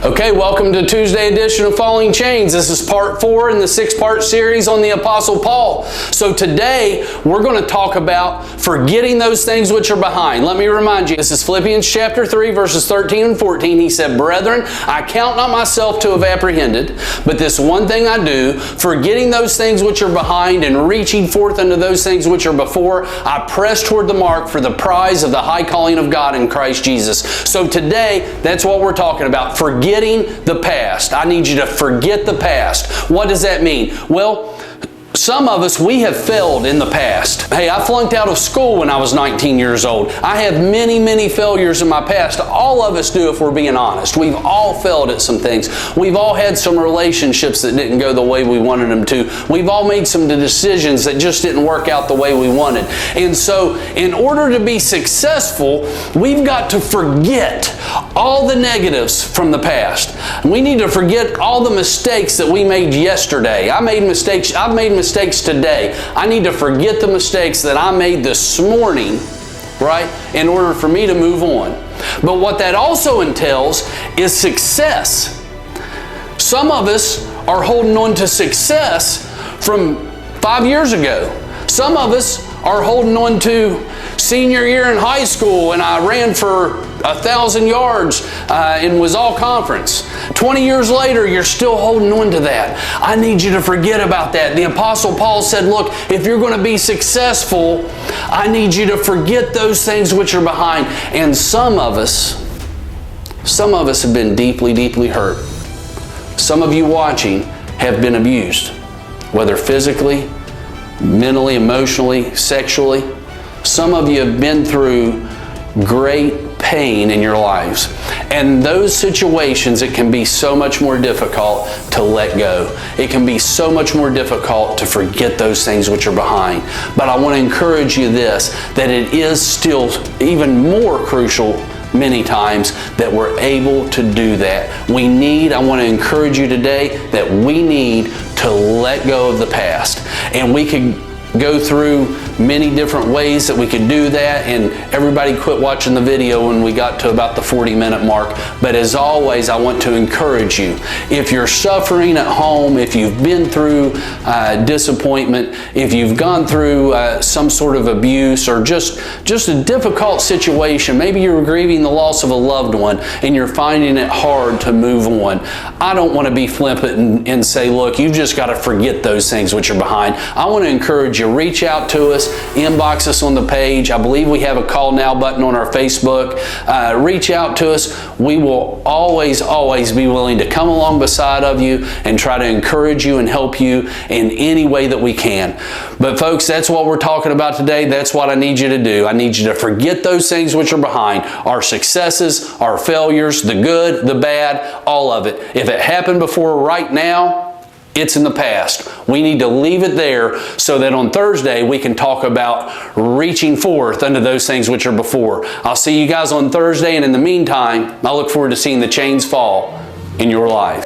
Okay, welcome to Tuesday edition of Falling Chains. This is part 4 in the 6-part series on the Apostle Paul. So today, we're going to talk about forgetting those things which are behind. Let me remind you, this is Philippians chapter 3, verses 13 and 14. He said, "Brethren, I count not myself to have apprehended, but this one thing I do, forgetting those things which are behind and reaching forth unto those things which are before, I press toward the mark for the prize of the high calling of God in Christ Jesus." So today, that's what we're talking about, forgetting the past. I need you to forget the past. What does that mean? Well, some of us, we have failed in the past. Hey, I flunked out of school when I was 19 years old. I have many, many failures in my past. All of us do if we're being honest. We've all failed at some things. We've all had some relationships that didn't go the way we wanted them to. We've all made some decisions that just didn't work out the way we wanted. And so, in order to be successful, we've got to forget all the negatives from the past. We need to forget all the mistakes that we made yesterday. I've made mistakes today. I need to forget the mistakes that I made this morning, right, in order for me to move on. But what that also entails is success. Some of us are holding on to success from 5 years ago. Some of us are holding on to senior year in high school, and I ran for 1,000 yards and was all conference. 20 years later, you're still holding on to that. I need you to forget about that. The Apostle Paul said, look, if you're going to be successful, I need you to forget those things which are behind. And some of us have been deeply, deeply hurt. Some of you watching have been abused, whether physically, mentally, emotionally, sexually. Some of you have been through great pain in your lives. And those situations, it can be so much more difficult to let go. It can be so much more difficult to forget those things which are behind. But I want to encourage you this, that it is still even more crucial many times that we're able to do that. I want to encourage you today that we need to let go of the past. And we can go through many different ways that we could do that, and everybody quit watching the video when we got to about the 40-minute mark. But as always, I want to encourage you, if you're suffering at home, if you've been through disappointment, if you've gone through some sort of abuse or just a difficult situation, maybe you're grieving the loss of a loved one and you're finding it hard to move on, I don't want to be flippant and say, look, you've just got to forget those things which are behind. I want to encourage you, reach out to us, inbox us on the page. I believe we have a call now button on our Facebook. Reach out to us. We will always, always be willing to come along beside of you and try to encourage you and help you in any way that we can. But folks, that's what we're talking about today. That's what I need you to do. I need you to forget those things which are behind. Our successes, our failures, the good, the bad, all of it. If it happened before right now, it's in the past. We need to leave it there so that on Thursday we can talk about reaching forth unto those things which are before. I'll see you guys on Thursday, and in the meantime, I look forward to seeing the chains fall in your life.